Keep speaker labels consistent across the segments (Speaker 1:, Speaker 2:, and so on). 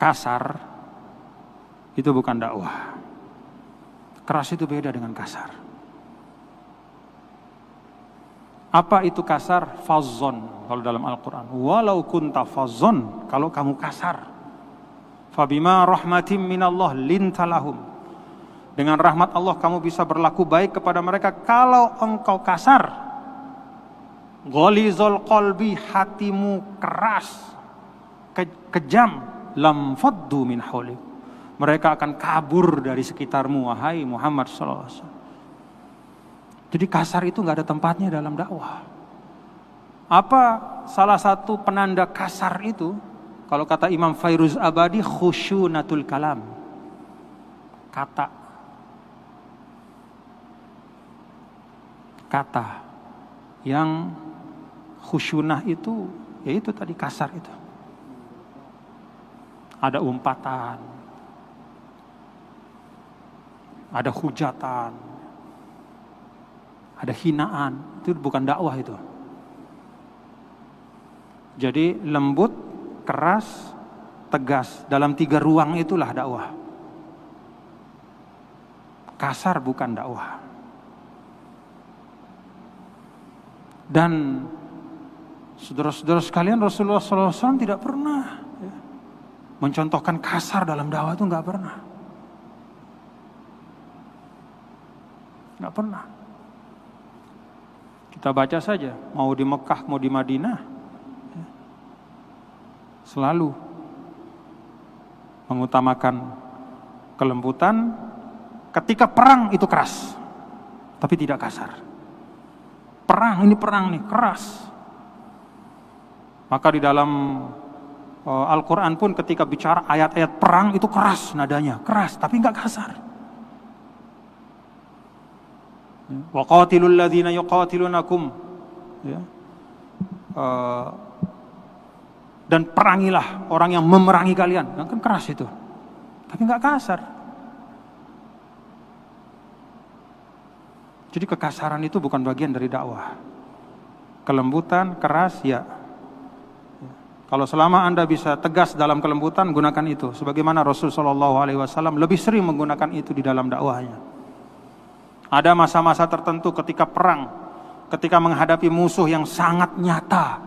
Speaker 1: kasar itu bukan dakwah. Keras itu beda dengan kasar. Apa itu kasar? Fazzon kalau dalam Al-Quran. Walau kunta fazzon, kalau kamu kasar. Fabima rahmatim minallah lintalahum. Dengan rahmat Allah kamu bisa berlaku baik kepada mereka. Kalau engkau kasar, ghalizul qalbi, hatimu keras, kejam, lam faddu min haulik, mereka akan kabur dari sekitarmu, wahai Muhammad sallallahu alaihi wasallam. Jadi kasar itu nggak ada tempatnya dalam dakwah. Apa salah satu penanda kasar itu? Kalau kata Imam Fairuz Abadi, khusyunatul kalam. Kata yang khusyunah itu, yaitu tadi kasar itu. Ada umpatan, ada hujatan, ada hinaan, itu bukan dakwah itu. Jadi lembut, keras, tegas, dalam 3 ruang itulah dakwah. Kasar bukan dakwah. Dan saudara-saudara sekalian, Rasulullah SAW tidak pernah mencontohkan kasar dalam dakwah, itu nggak pernah. Nggak pernah. Kita baca saja, mau di Mekah, mau di Madinah, selalu mengutamakan kelembutan. Ketika perang itu keras, tapi tidak kasar. Perang nih, keras. Maka di dalam Al-Quran pun ketika bicara ayat-ayat perang itu keras nadanya, keras, tapi nggak kasar. Wa qatilul ladzina yuqatilunakum, dan perangilah orang yang memerangi kalian. Kan keras itu, tapi nggak kasar. Jadi kekasaran itu bukan bagian dari dakwah. Kelembutan, keras, ya. Kalau selama Anda bisa tegas dalam kelembutan, gunakan itu. Sebagaimana Rasulullah SAW lebih sering menggunakan itu di dalam dakwahnya. Ada masa-masa tertentu ketika perang, ketika menghadapi musuh yang sangat nyata,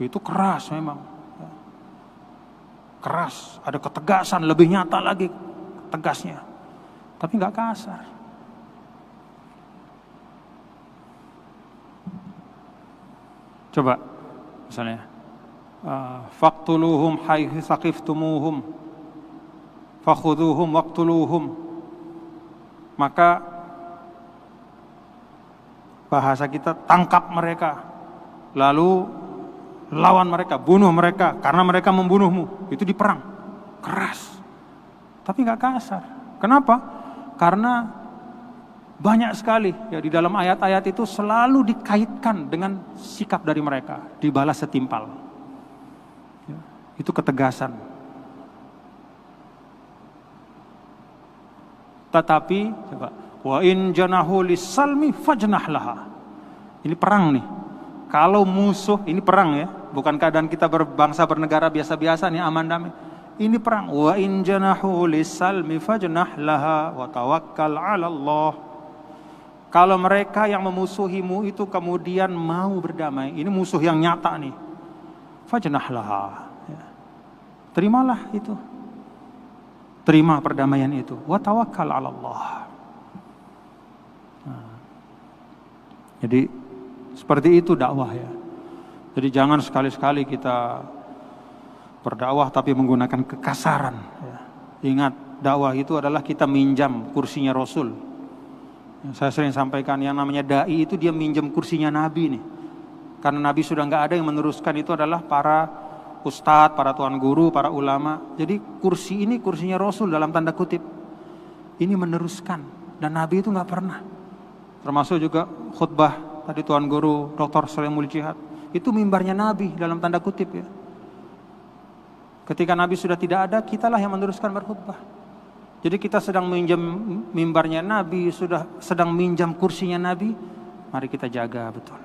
Speaker 1: itu keras memang. Keras, ada ketegasan, lebih nyata lagi tegasnya. Tapi nggak kasar. Coba misalnya, faqtuluhum haitsu saqiftumuhum, fakhuduhum waqtuluhum. Maka bahasa kita, tangkap mereka, lalu lawan mereka, bunuh mereka karena mereka membunuhmu. Itu di perang, keras, tapi nggak kasar. Kenapa? Karena banyak sekali ya di dalam ayat-ayat itu selalu dikaitkan dengan sikap dari mereka, dibalas setimpal. Ya, itu ketegasan. Tetapi coba, wa in janahu lis-salmi fajnah laha. Ini perang nih. Kalau musuh, ini perang ya, bukan keadaan kita berbangsa bernegara biasa-biasa nih, aman damai. Ini perang. Wa in janahu lis-salmi fajnah laha wa tawakkal 'ala Allah. Kalau mereka yang memusuhimu itu kemudian mau berdamai, ini musuh yang nyata nih. Fajnah laha. Ya. Terimalah itu. Terima perdamaian itu. Wa tawakkal 'ala Allah. Nah. Jadi seperti itu dakwah ya. Jadi jangan sekali-sekali kita berdakwah tapi menggunakan kekasaran. Ya. Ingat, dakwah itu adalah kita minjam kursinya Rasul. Saya sering sampaikan, yang namanya da'i itu dia minjam kursinya Nabi nih. Karena Nabi sudah nggak ada, yang meneruskan itu adalah para ustadz, para tuan guru, para ulama. Jadi kursi ini kursinya Rasul dalam tanda kutip. Ini meneruskan, dan Nabi itu nggak pernah. Termasuk juga khutbah tadi tuan guru Dr. Salimul Jihad. Itu mimbarnya Nabi dalam tanda kutip ya. Ketika Nabi sudah tidak ada, kitalah yang meneruskan berkhutbah. Jadi kita sedang minjam mimbarnya Nabi, sedang minjam kursinya Nabi, mari kita jaga betul.